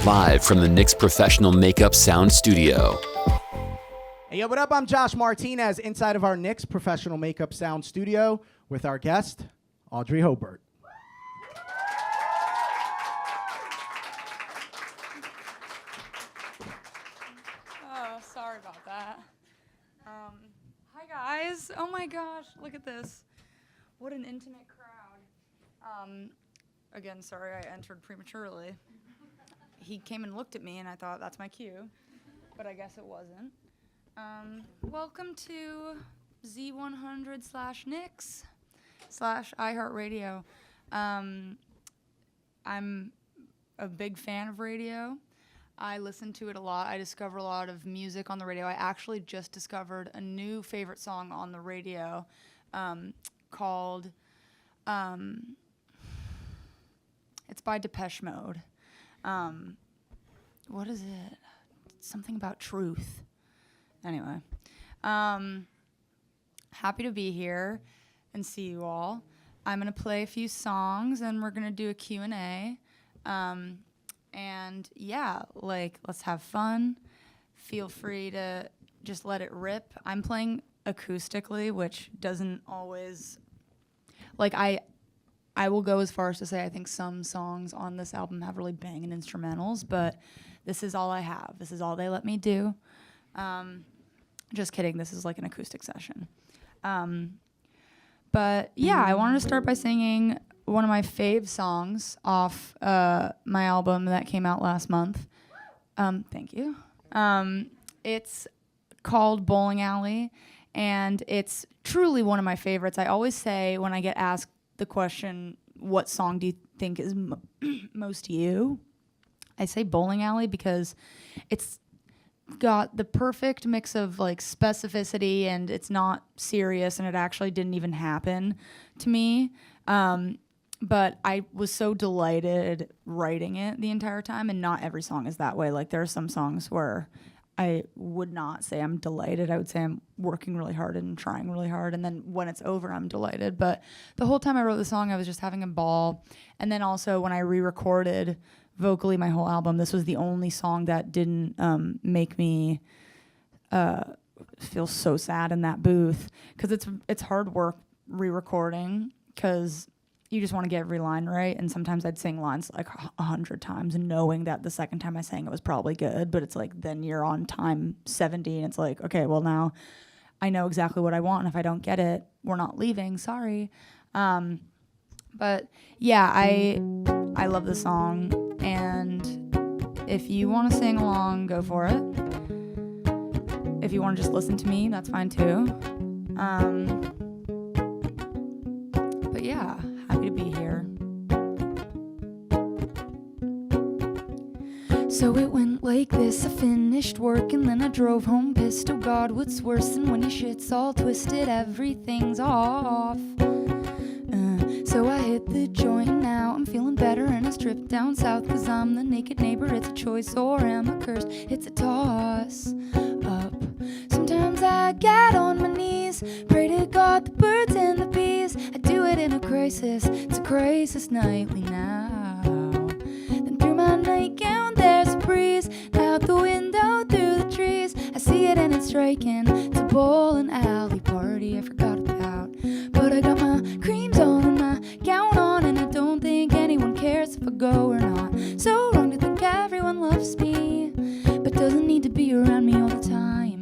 live from the NYX Professional Makeup Sound Studio. Hey, yo, what up? I'm Josh Martinez inside of our NYX Professional Makeup Sound Studio with our guest, Audrey Hobert. Oh, sorry about that. Hi, guys. Oh, my gosh. Look at this. What an intimate crowd. Again, sorry I entered prematurely. He came and looked at me, and I thought, that's my cue. But I guess it wasn't. Welcome to Z100/NYX /iHeartRadio. I'm a big fan of radio. I listen to it a lot. I discover a lot of music on the radio. I actually just discovered a new favorite song on the radio called, it's by Depeche Mode. What is it? Something about truth. Anyway, happy to be here and see you all. I'm going to play a few songs, and we're going to do a Q&A. And yeah, let's have fun. Feel free to just let it rip. I'm playing acoustically, which doesn't always, I will go as far as to say I think some songs on this album have really banging instrumentals, but this is all I have. This is all they let me do. Just kidding, this is like an acoustic session. But yeah, I wanted to start by singing one of my fave songs off my album that came out last month. Thank you. It's called Bowling Alley, and it's truly one of my favorites. I always say when I get asked the question, what song do you think is most you? I say Bowling Alley because it's got the perfect mix of specificity, and it's not serious, and it actually didn't even happen to me. But I was so delighted writing it the entire time, and not every song is that way. There are some songs where I would not say I'm delighted. I would say I'm working really hard and trying really hard, and then when it's over, I'm delighted. But the whole time I wrote the song, I was just having a ball. And then also when I re-recorded vocally my whole album, this was the only song that didn't make me feel so sad in that booth, because it's hard work re-recording, because you just want to get every line right, and sometimes I'd sing lines 100 times knowing that the second time I sang it was probably good, but it's then you're on time 70 and it's okay, well now I know exactly what I want, and if I don't get it, we're not leaving, sorry. But yeah, I love the song, and if you want to sing along, go for it. If you want to just listen to me, that's fine too. But yeah, happy to be here. So it went like this. I finished work and then I drove home pissed. Oh God, what's worse than when your shit's all twisted? Everything's off. So I hit the joint now. I'm feeling better and I stripped down south, 'cause I'm the naked neighbor. It's a choice, or am I cursed? It's a toss up. Sometimes I get on my knees, pray to God, the birds and the bees. I do it in a crisis. It's a crisis nightly now. Then through my nightgown there's a breeze. Out the window through the trees, I see it and it's striking. It's a bowling alley party I forgot about. But I got my creams on and my gown on, and I don't think anyone cares if I go or not. So wrong to think everyone loves me, but doesn't need to be around me all the time.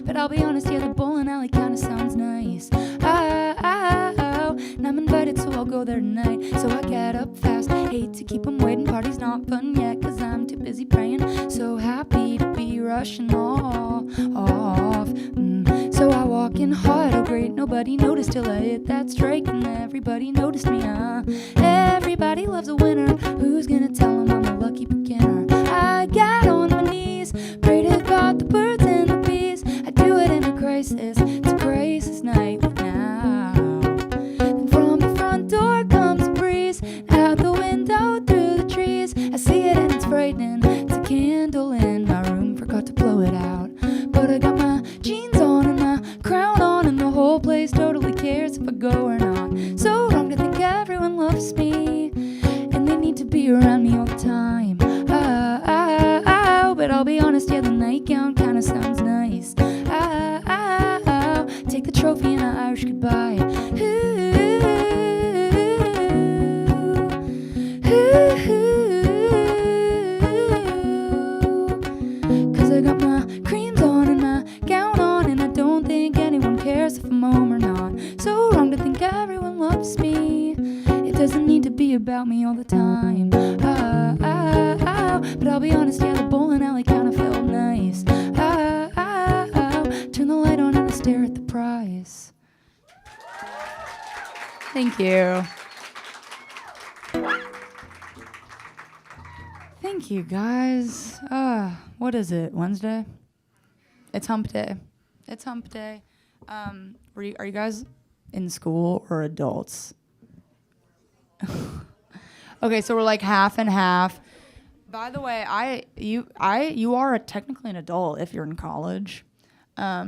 But I'll be honest, yeah, the bowling alley kinda sounds nice. And I'm invited, so I'll go there tonight. So I get up fast, hate to keep 'em waiting. Party's not fun yet, 'cause I'm too busy praying. So happy to be rushing off. So I walk in hard, oh great, nobody noticed till I hit that strike, and everybody noticed me, Everybody loves a winner, who's gonna tell 'em I'm a lucky beginner? I got on my knees, pray to God, the birds and the bees. I do it in a crisis, it's a crisis nightly now. Then from the front door comes a breeze, out the window through the trees. I see it and it's frightening, it's a candle in my room, forgot to blow it out. But I got my jeans on and my crown on, and the whole place totally cares if I go or not. So wrong to think everyone loves me, and they need to be around yeah, the nightgown kinda sounds nice. Take the trophy and an Irish goodbye. Cause I got my creams on and my gown on, and I don't think anyone cares if I'm home or not. So wrong to think everyone loves me. It doesn't need to be about me all the time. But I'll be honest, yeah, the bowling alley kinda felt nice. Turn the light on and I stare at the prize. Thank you. Thank you, guys. What is it, Wednesday? It's hump day. It's hump day. Are you guys in school or adults? Okay, so we're like half and half. By the way, you are technically an adult if you're in college.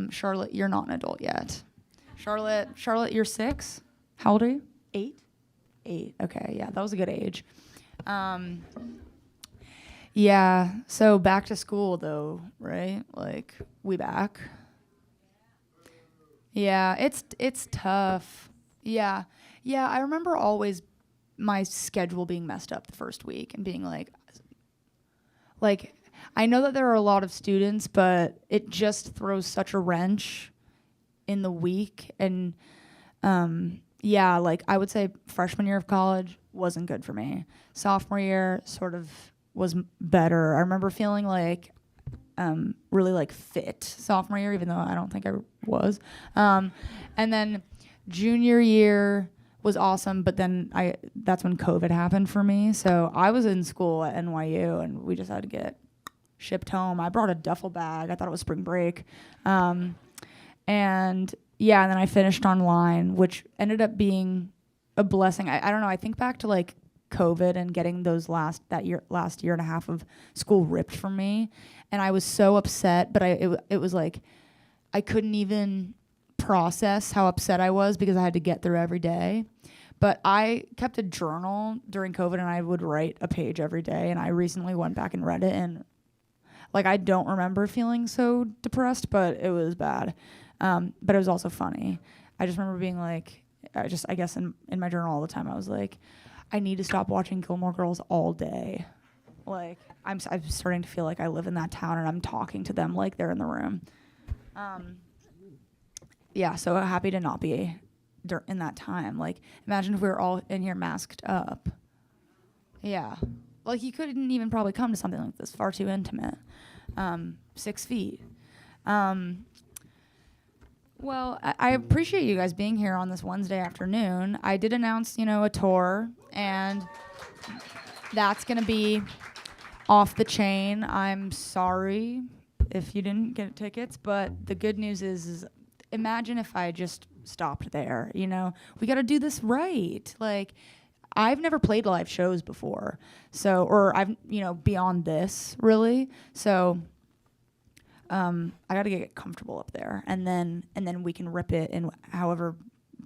Charlotte, you're not an adult yet. Charlotte, you're 6. How old are you? 8. 8. Okay, yeah, that was a good age. Yeah. So back to school though, right? Like we back. Yeah, it's tough. Yeah. I remember always my schedule being messed up the first week and being like I know that there are a lot of students, but it just throws such a wrench in the week. And like I would say freshman year of college wasn't good for me. Sophomore year sort of was better. I remember feeling like really like fit sophomore year, even though I don't think I was. And then junior year was awesome, but then that's when COVID happened for me. So I was in school at NYU, and we just had to get shipped home. I brought a duffel bag. I thought it was spring break. And then I finished online, which ended up being a blessing. I don't know. I think back to like COVID and getting those last year and a half of school ripped from me, and I was so upset. But it was like I couldn't even process how upset I was because I had to get through every day. But I kept a journal during COVID, and I would write a page every day. And I recently went back and read it, and like I don't remember feeling so depressed, but it was bad. But it was also funny. I just remember being like, I guess in my journal all the time, I was like, I need to stop watching Gilmore Girls all day. Like I'm starting to feel like I live in that town, and I'm talking to them like they're in the room. So happy to not be in that time. Like imagine if we were all in here masked up. Yeah. Like you couldn't even probably come to something like this. Far too intimate. 6 feet. Well, I appreciate you guys being here on this Wednesday afternoon. I did announce, a tour, and that's going to be off the chain. I'm sorry if you didn't get tickets, but the good news is imagine if I just stopped there, We got to do this right. Like, I've never played live shows before, or I've, beyond this, really. So I got to get comfortable up there, and then we can rip it in however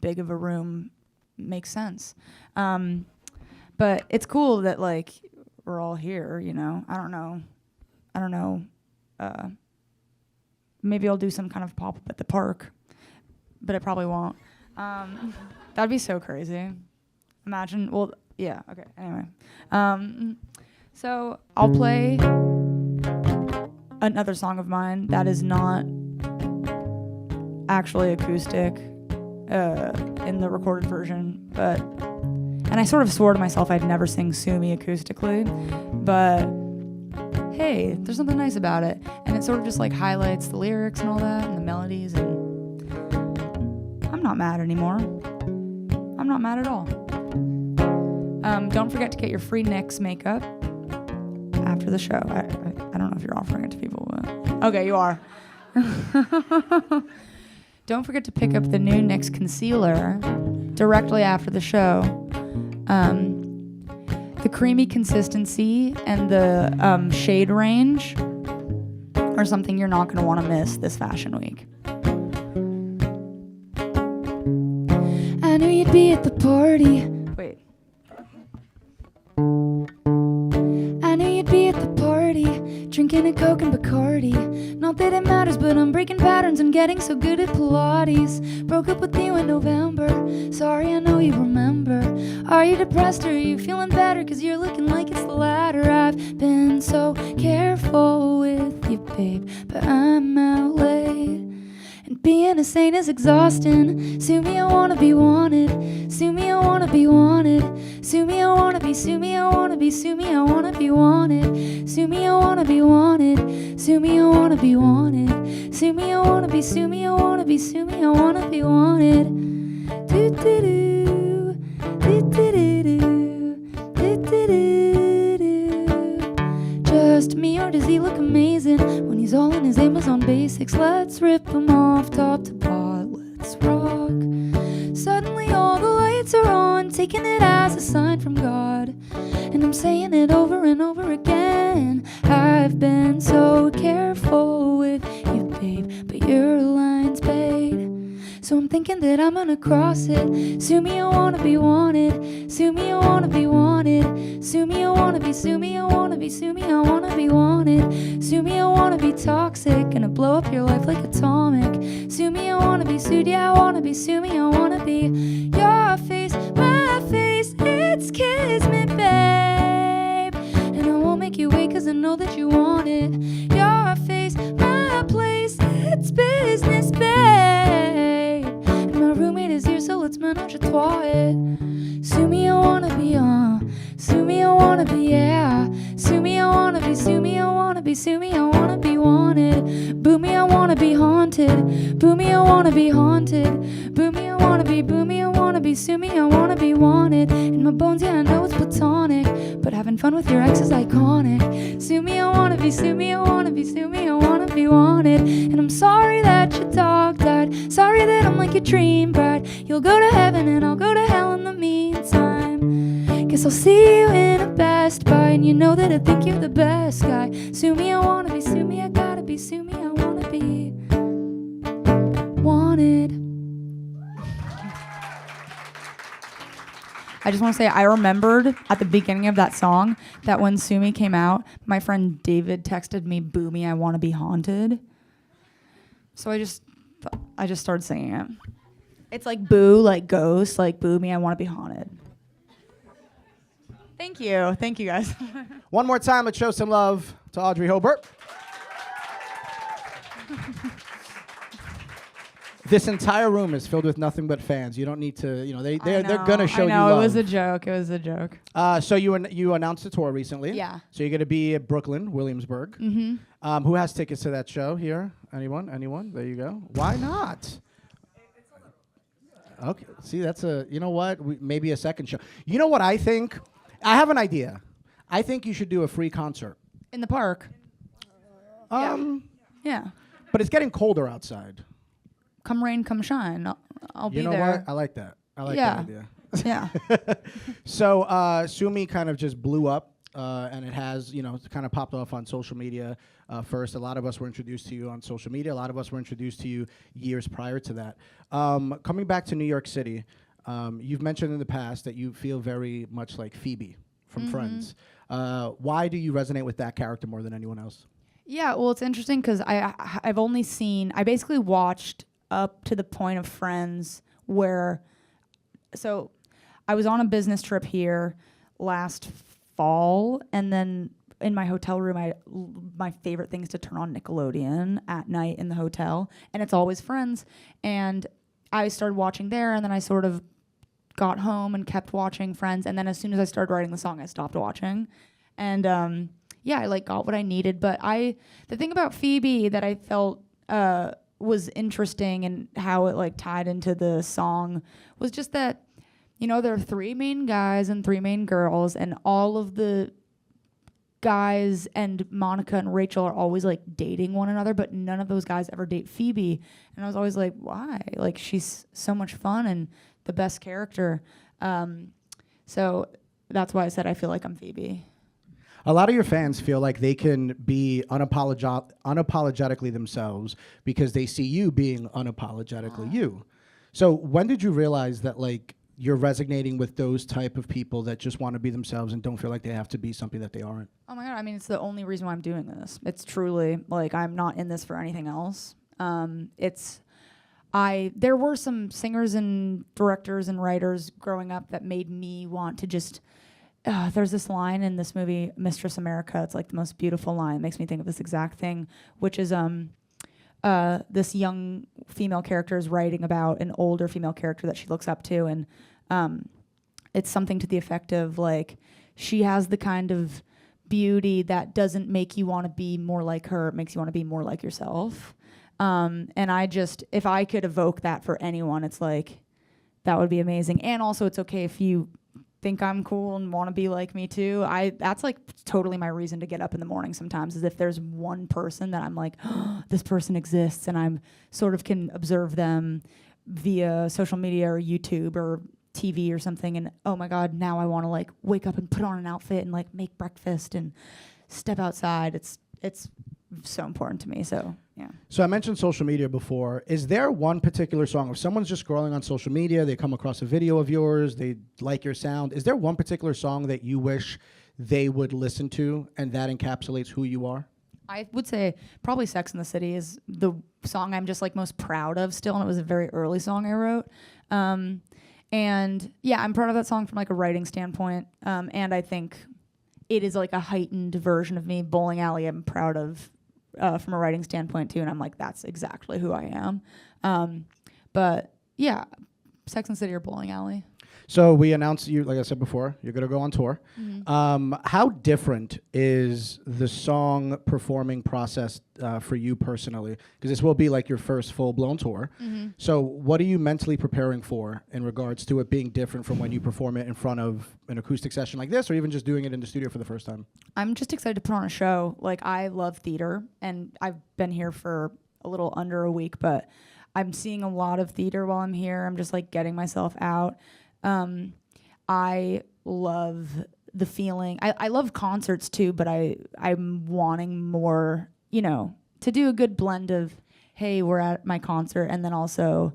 big of a room makes sense. But it's cool that like we're all here, I don't know. Maybe I'll do some kind of pop-up at the park, but I probably won't. That'd be so crazy. Imagine. Well, yeah. Okay. Anyway, so I'll play another song of mine that is not actually acoustic in the recorded version, and I sort of swore to myself I'd never sing Sue Me acoustically, but hey, there's something nice about it, and it sort of just like highlights the lyrics and all that and the melodies, and I'm not mad anymore. I'm not mad at all. Don't forget to get your free NYX makeup after the show. I don't know if you're offering it to people, but okay, you are. Don't forget to pick up the new NYX concealer directly after the show. The creamy consistency and the shade range are something you're not going to want to miss this fashion week. I knew you'd be at the party. Wait. I knew you'd be at the party, drinking a Coke and Bacardi. Not that it matters, but I'm breaking patterns and getting so good at Pilates. Broke up with you in November. Sorry, I know you remember. Are you depressed or are you feeling better? Cause you're looking like it's the latter. I've been so careful with you, babe, but I'm out late. And being a saint is exhausting. Sue me, I wanna be wanted. Sue me, I wanna be wanted. Sue me, I wanna be. Sue me, I wanna be. Sue me, I wanna be wanted. Sue me, I wanna be wanted. Sue me, I wanna be wanted. Sue me, I wanna be. Sue me, I wanna be. Sue me, I wanna be wanted. Do do do do do do do do do do. Just me, or does he look amazing when he's all in his Amazon basics? Let's rip him off top to bottom. Let's rock. Suddenly all the lights are on, taking it as a sign from God. And I'm saying it over and over again. I've been so careful with you, babe, but your line's paid. So I'm thinking that I'm gonna cross it. Sue me, I wanna be wanted. Sue me, I wanna be wanted. Sue me, I wanna be. Sue me, I wanna be. Sue me, I wanna be wanted. Sue me, I wanna be toxic, gonna blow up your life like atomic. Sue me, I wanna be sued. Yeah, I wanna be. Sue me, I wanna be your face, my face. It's kismet, babe. And I won't make you wait, cause I know that you want it. Your face, my place. It's business, babe. And my roommate is here, so let's menage a trois it. Sue me, I wanna be Sue me, I wanna be, yeah. Sue me, I wanna be. Sue me, I wanna be. Sue me, I wanna be wanted. Boo me, I wanna be haunted. Boo me, I wanna be haunted. Boo me, I wanna be. Boo me, I wanna be. Sue me, I wanna be wanted. In my bones, yeah, I know it's platonic, but having fun with your ex is iconic. Sue me, I wanna be. Sue me, I wanna be. Sue me, I wanna be wanted. And I'm sorry that your dog died. Sorry that I'm like your dream bride. You'll go to heaven and I'll go to hell in the meantime. Guess I'll see you in a Best Buy, and you know that I think you're the best guy. Sue me, I wanna be. Sue me, I gotta be. Sue me, I wanna be wanted. I just want to say I remembered at the beginning of that song that when Sue Me came out, my friend David texted me, "Boo me, I want to be haunted." So I just started singing it. It's like boo, like ghost, like boo me, I want to be haunted. Thank you guys. One more time, let's show some love to Audrey Hobert. This entire room is filled with nothing but fans. You don't need to, they're gonna show you love. It was a joke. It was a joke. So you announced a tour recently. Yeah. So you're gonna be at Brooklyn, Williamsburg. Mm-hmm. Who has tickets to that show here? Anyone? There you go. Why not? Okay. See, that's maybe a second show. You know what I think? I have an idea. I think you should do a free concert. In the park. Yeah. But it's getting colder outside. Come rain, come shine. I'll be there. You know what? I like that. I like that idea. Yeah. So Sue Me kind of just blew up, and it has, kind of popped off on social media first. A lot of us were introduced to you on social media. A lot of us were introduced to you years prior to that. Coming back to New York City, you've mentioned in the past that you feel very much like Phoebe from Friends. Why do you resonate with that character more than anyone else? Yeah, well, it's interesting because I basically watched up to the point of Friends where, so I was on a business trip here last fall, and then in my hotel room, my favorite thing is to turn on Nickelodeon at night in the hotel, and it's always Friends. And I started watching there, and then I sort of got home and kept watching Friends, and then as soon as I started writing the song, I stopped watching. And I got what I needed. But the thing about Phoebe that I felt was interesting and how it tied into the song was just that, there are three main guys and three main girls, and all of the guys and Monica and Rachel are always dating one another, but none of those guys ever date Phoebe. And I was always like, why? She's so much fun and the best character. So that's why I said I feel like I'm Phoebe. A lot of your fans feel like they can be unapologetically themselves because they see you being unapologetically you. So when did you realize that you're resonating with those type of people that just want to be themselves and don't feel like they have to be something that they aren't? Oh my God, I mean, it's the only reason why I'm doing this. It's truly, like, I'm not in this for anything else. There were some singers and directors and writers growing up that made me want to just, there's this line in this movie, Mistress America. It's like the most beautiful line. It makes me think of this exact thing, which is this young female character is writing about an older female character that she looks up to, and it's something to the effect of, like, she has the kind of beauty that doesn't make you want to be more like her. It makes you want to be more like yourself. And if I could evoke that for anyone, it's like, that would be amazing. And also, it's okay if you think I'm cool and want to be like me too. That's like totally my reason to get up in the morning sometimes, is if there's one person that I'm like, oh, this person exists, and I'm sort of can observe them via social media or YouTube or TV or something, and oh my God, now I want to like wake up and put on an outfit and like make breakfast and step outside. It's so important to me. So yeah. So I mentioned social media before. Is there one particular song, if someone's just scrolling on social media, they come across a video of yours, they like your sound, is there one particular song that you wish they would listen to and that encapsulates who you are? I would say probably Sex and the City is the song I'm just like most proud of still, and it was a very early song I wrote. And yeah, I'm proud of that song from like a writing standpoint. And I think it is like a heightened version of me. Bowling Alley I'm proud of from a writing standpoint too, and I'm like, that's exactly who I am. But yeah, Sex and the City or Bowling Alley. So we announced you, like I said before, you're going to go on tour. Mm-hmm. How different is the song performing process for you personally? Because this will be like your first full-blown tour. Mm-hmm. So what are you mentally preparing for in regards to it being different from when you perform it in front of an acoustic session like this, or even just doing it in the studio for the first time? I'm just excited to put on a show. Like, I love theater, and I've been here for a little under a week, but I'm seeing a lot of theater while I'm here. I'm just like getting myself out. I love the feeling. I love concerts too, but I'm wanting more, to do a good blend of, hey, we're at my concert, and then also,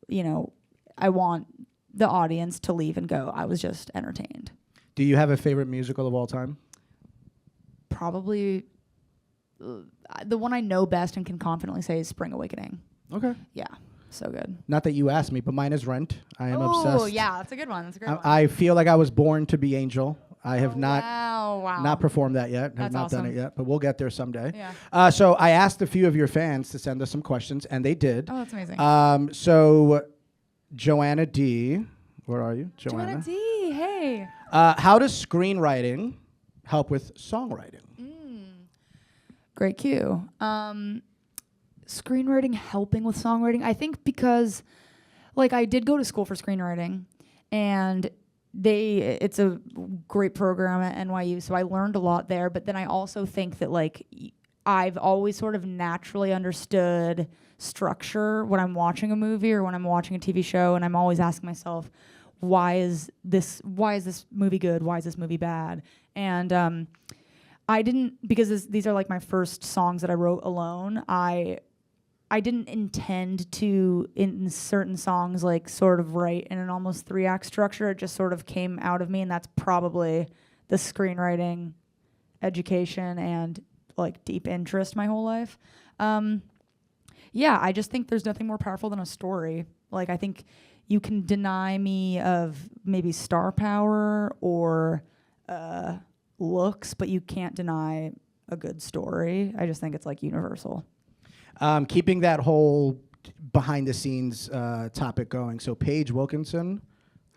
I want the audience to leave and go, I was just entertained. Do you have a favorite musical of all time? Probably the one I know best and can confidently say is Spring Awakening. Okay. Yeah. So good. Not that you asked me, but mine is Rent. I am obsessed. Oh, yeah, that's a good one. That's a great one. I feel like I was born to be Angel. I have Wow. not performed that yet. Have That's not done awesome. it yet, but we'll get there someday. Yeah. So I asked a few of your fans to send us some questions, and they did. Oh, that's amazing. So Joanna D, where are you? Joanna D, hey. How does screenwriting help with songwriting? Great cue. Screenwriting helping with songwriting, I think, because like I did go to school for screenwriting, and it's a great program at NYU, so I learned a lot there. But then I also think that like I've always sort of naturally understood structure when I'm watching a movie or when I'm watching a TV show, and I'm always asking myself, why is this movie good? Why is this movie bad? And I didn't, because these are like my first songs that I wrote alone. I didn't intend to, in certain songs, like sort of write in an almost 3-act structure. It just sort of came out of me, and that's probably the screenwriting education and like deep interest my whole life. Yeah, I just think there's nothing more powerful than a story. Like, I think you can deny me of maybe star power or looks, but you can't deny a good story. I just think it's like universal. Keeping that whole behind the scenes topic going. So Paige Wilkinson,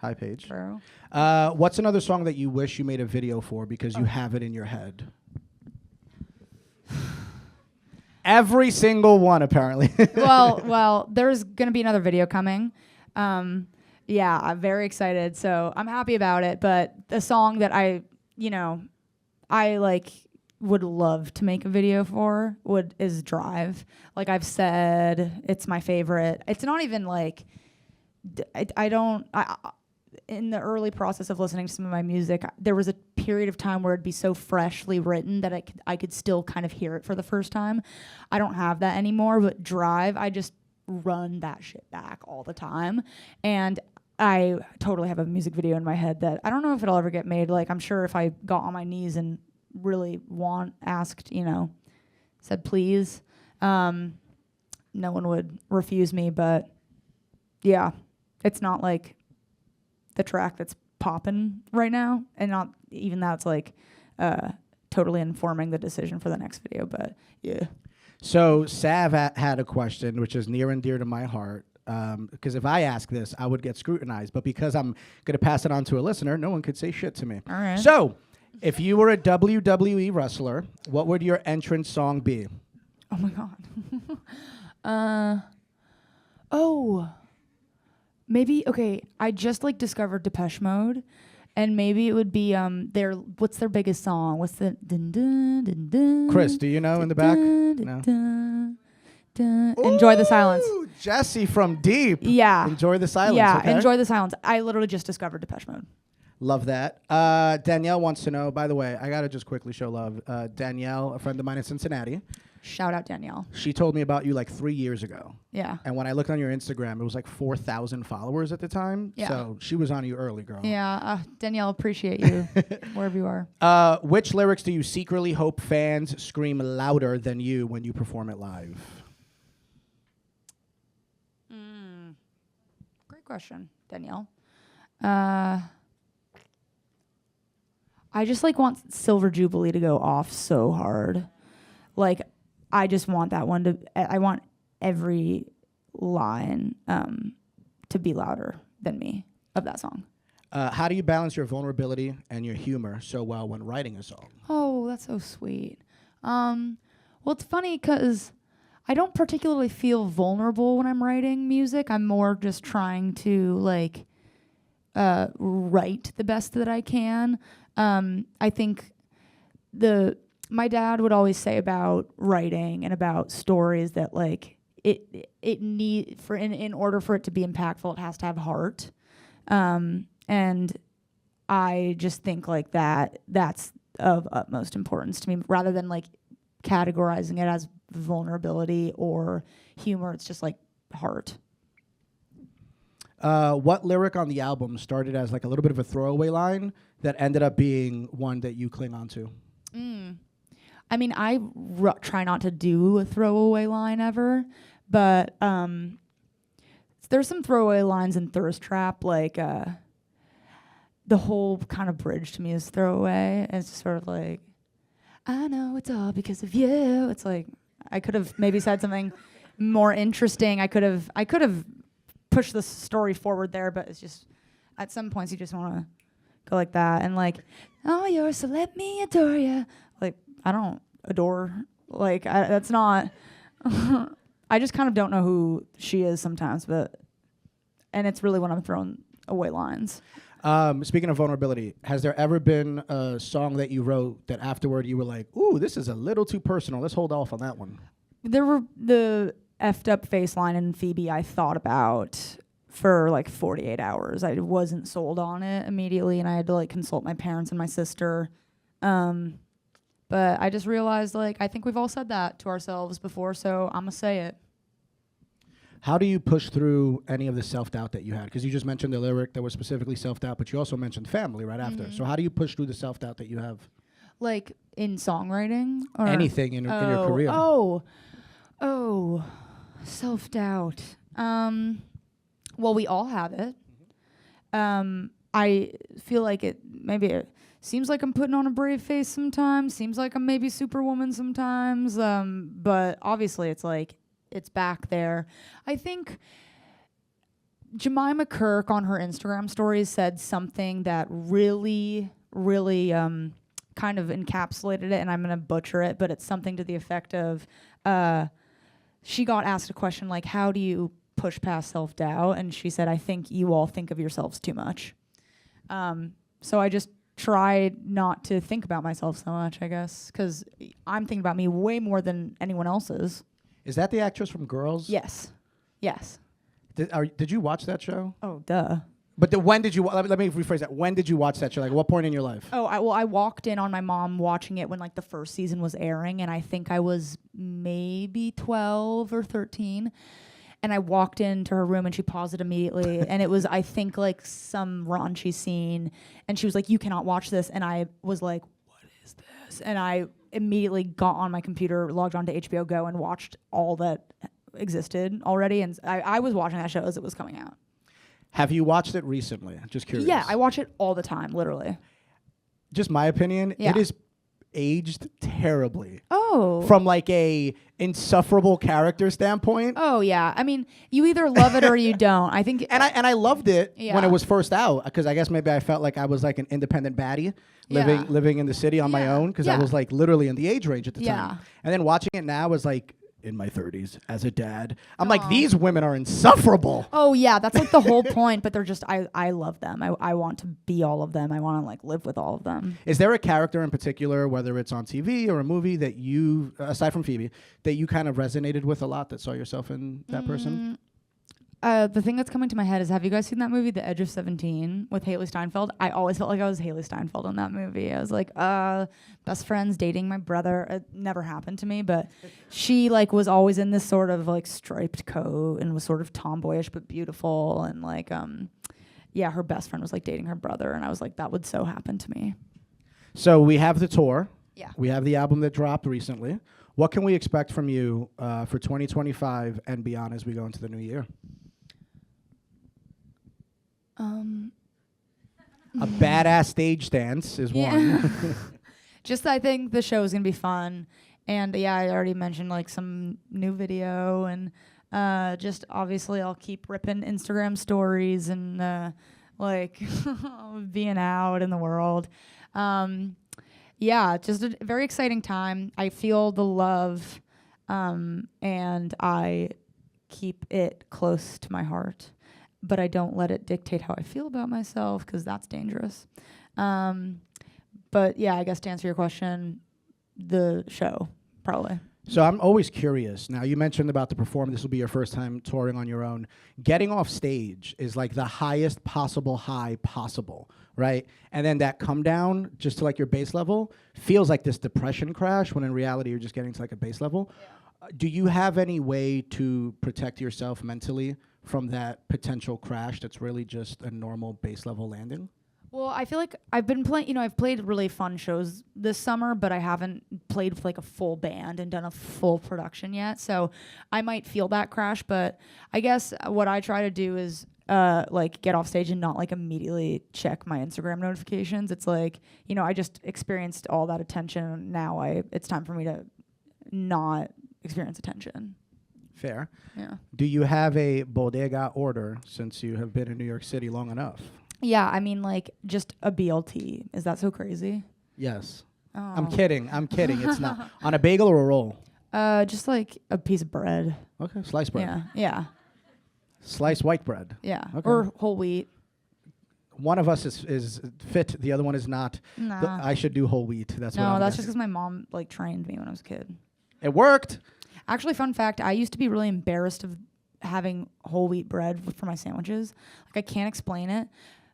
hi Paige. True. What's another song that you wish you made a video for because you have it in your head? Every single one, apparently. well, there's gonna be another video coming. Yeah, I'm very excited. So I'm happy about it. But the song that I like would love to make a video for is Drive. Like I've said, it's my favorite. It's not even like in the early process of listening to some of my music, there was a period of time where it'd be so freshly written that I could still kind of hear it for the first time. I don't have that anymore, but Drive, I just run that shit back all the time. And I totally have a music video in my head that I don't know if it'll ever get made. Like, I'm sure if I got on my knees and really asked, said please, no one would refuse me. But yeah, it's not like the track that's popping right now, and not even that's like totally informing the decision for the next video. But yeah. So Sav had a question which is near and dear to my heart. Because if I ask this, I would get scrutinized. But because I'm going to pass it on to a listener, no one could say shit to me. All right. So, if you were a WWE wrestler, what would your entrance song be? Oh my god. Maybe, okay, I just like discovered Depeche Mode, and maybe it would be what's their biggest song? What's the dun dun dun dun? Chris, do you know in the back? No. Enjoy the silence. Jesse from Deep. Yeah. Enjoy the silence. Yeah, okay? enjoy the silence. I literally just discovered Depeche Mode. Love that. Danielle wants to know, by the way, I got to just quickly show love. Danielle, a friend of mine in Cincinnati. Shout out Danielle. She told me about you like 3 years ago. Yeah. And when I looked on your Instagram, it was like 4,000 followers at the time. Yeah. So she was on you early, girl. Yeah. Danielle, appreciate you wherever you are. Which lyrics do you secretly hope fans scream louder than you when you perform it live? Great question, Danielle. I just like want Silver Jubilee to go off so hard. Like, I just want that one to, I want every line to be louder than me of that song. How do you balance your vulnerability and your humor so well when writing a song? Oh, that's so sweet. Well, it's funny because I don't particularly feel vulnerable when I'm writing music. I'm more just trying to like write the best that I can. I think my dad would always say about writing and about stories that like in order for it to be impactful, it has to have heart. And I just think like that's of utmost importance to me, rather than like categorizing it as vulnerability or humor. It's just like heart. What lyric on the album started as like a little bit of a throwaway line that ended up being one that you cling on to? I mean, I try not to do a throwaway line ever, but there's some throwaway lines in Thirst Trap, like the whole kind of bridge to me is throwaway. It's just sort of like, I know it's all because of you. It's like, I could have maybe said something more interesting. I could have pushed the story forward there, but it's just, at some points you just want to go like that. And like, oh, yours, so let me adore you. Like, I don't adore, like, that's not, I just kind of don't know who she is sometimes, and it's really when I'm throwing away lines. Speaking of vulnerability, has there ever been a song that you wrote that afterward you were like, ooh, this is a little too personal. Let's hold off on that one? There were the effed up face line in Phoebe I thought about for like 48 hours. I wasn't sold on it immediately, and I had to like consult my parents and my sister. But I just realized, like, I think we've all said that to ourselves before, so I'm going to say it. How do you push through any of the self-doubt that you had? Because you just mentioned the lyric that was specifically self-doubt, but you also mentioned family right after. So how do you push through the self-doubt that you have? Like, in songwriting? Or anything in your career. Oh, self-doubt. Well, we all have it. I feel like it seems like I'm putting on a brave face sometimes. Seems like I'm maybe Superwoman sometimes. But obviously it's like, it's back there. I think Jemima Kirk on her Instagram stories said something that really, really kind of encapsulated it, and I'm going to butcher it, but it's something to the effect of, she got asked a question like, how do you push past self-doubt? And she said, I think you all think of yourselves too much. So I just try not to think about myself so much, I guess, because I'm thinking about me way more than anyone else is. Is that the actress from Girls? Yes. Did you watch that show? Oh, duh. But when did you? Let me rephrase that. When did you watch that show? Like, at what point in your life? Oh, I walked in on my mom watching it when like the first season was airing, and I think I was maybe 12 or 13. And I walked into her room and she paused it immediately. And it was, I think, like some raunchy scene. And she was like, "You cannot watch this." And I was like, "What is this?" And I immediately got on my computer, logged on to HBO Go, and watched all that existed already. And I was watching that show as it was coming out. Have you watched it recently? Just curious. Yeah, I watch it all the time, literally. Just my opinion, Yeah. it is aged terribly. Oh. From like a insufferable character standpoint. Oh yeah. I mean, you either love it or you don't. I think. And I loved it when Yeah. it was first out, because I guess maybe I felt like I was like an independent baddie living in the city on my Yeah. own, because I Yeah. was like literally in the age range at the Yeah. time. And then watching it now was like in my 30s as a dad. I'm like, these women are insufferable. Oh yeah, that's like the whole point. But they're just, I love them. I want to be all of them. I want to like live with all of them. Is there a character in particular, whether it's on TV or a movie, that you, aside from Phoebe, that you kind of resonated with a lot, that saw yourself in that person? The thing that's coming to my head is, have you guys seen that movie, The Edge of 17, with Haley Steinfeld? I always felt like I was Haley Steinfeld in that movie. I was like, best friends dating my brother. It never happened to me, but she like was always in this sort of like striped coat and was sort of tomboyish but beautiful, and like yeah, her best friend was like dating her brother, and I was like, that would so happen to me. So we have the tour. Yeah. We have the album that dropped recently. What can we expect from you for 2025 and beyond as we go into the new year? A badass stage dance is one. Just, I think the show is gonna be fun, and yeah, I already mentioned like some new video, and just obviously I'll keep ripping Instagram stories and like being out in the world. Yeah, just a very exciting time. I feel the love, and I keep it close to my heart, but I don't let it dictate how I feel about myself, because that's dangerous. But yeah, I guess to answer your question, the show, probably. So I'm always curious. Now, you mentioned about the performance. This will be your first time touring on your own. Getting off stage is like the highest possible high possible, right? And then that come down just to like your base level feels like this depression crash, when in reality you're just getting to like a base level. Yeah. Do you have any way to protect yourself mentally from that potential crash that's really just a normal base level landing? Well, I feel like I've been playing, I've played really fun shows this summer, but I haven't played with like a full band and done a full production yet. So I might feel that crash, but I guess what I try to do is like get off stage and not like immediately check my Instagram notifications. It's like, I just experienced all that attention. Now it's time for me to not experience attention. Fair. Yeah. Do you have a bodega order, since you have been in New York City long enough? Yeah, I mean, like, just a BLT. Is that so crazy? Yes. Oh. I'm kidding. It's not. On a bagel or a roll? Just like a piece of bread. Okay, sliced bread. Yeah. Sliced white bread. Yeah. Okay. Or whole wheat. One of us is fit, the other one is not. Nah. I should do whole wheat. That's what No, I'm that's just guessing. because my mom like trained me when I was a kid. It worked. Actually, fun fact, I used to be really embarrassed of having whole wheat bread for my sandwiches. Like, I can't explain it,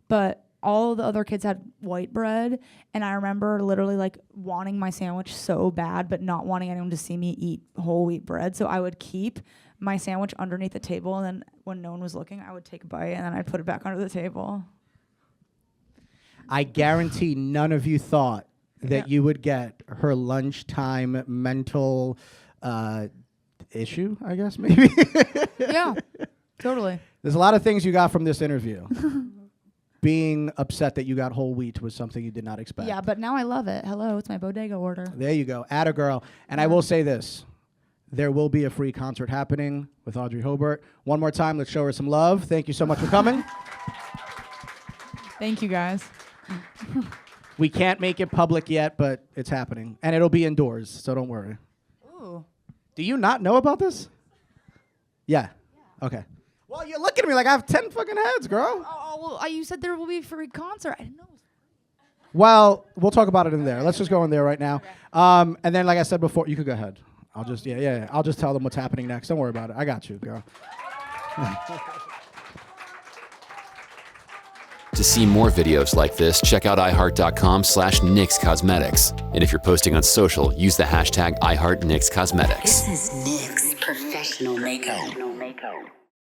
but all the other kids had white bread, and I remember literally like wanting my sandwich so bad, but not wanting anyone to see me eat whole wheat bread. So I would keep my sandwich underneath the table, and then when no one was looking, I would take a bite, and then I'd put it back under the table. I guarantee none of you thought that you would get her lunchtime mental issue, I guess, maybe. Yeah, totally. There's a lot of things you got from this interview. Being upset that you got whole wheat was something you did not expect. Yeah, but now I love it. Hello, it's my bodega order. There you go. Atta girl. And I will say this. There will be a free concert happening with Audrey Hobert. One more time, let's show her some love. Thank you so much for coming. Thank you, guys. We can't make it public yet, but it's happening. And it'll be indoors, so don't worry. Ooh. Do you not know about this? Yeah. Okay. Well, you're looking at me like I have 10 fucking heads, girl. Oh, well, you said there will be a free concert. I didn't know. Well, we'll talk about it in there. Let's just go in there right now. And then, like I said before, you could go ahead. I'll just, yeah. I'll just tell them what's happening next. Don't worry about it. I got you, girl. To see more videos like this, check out iHeart.com/NYX Cosmetics. And if you're posting on social, use the hashtag iHeartNYX Cosmetics. This is NYX Professional Makeup.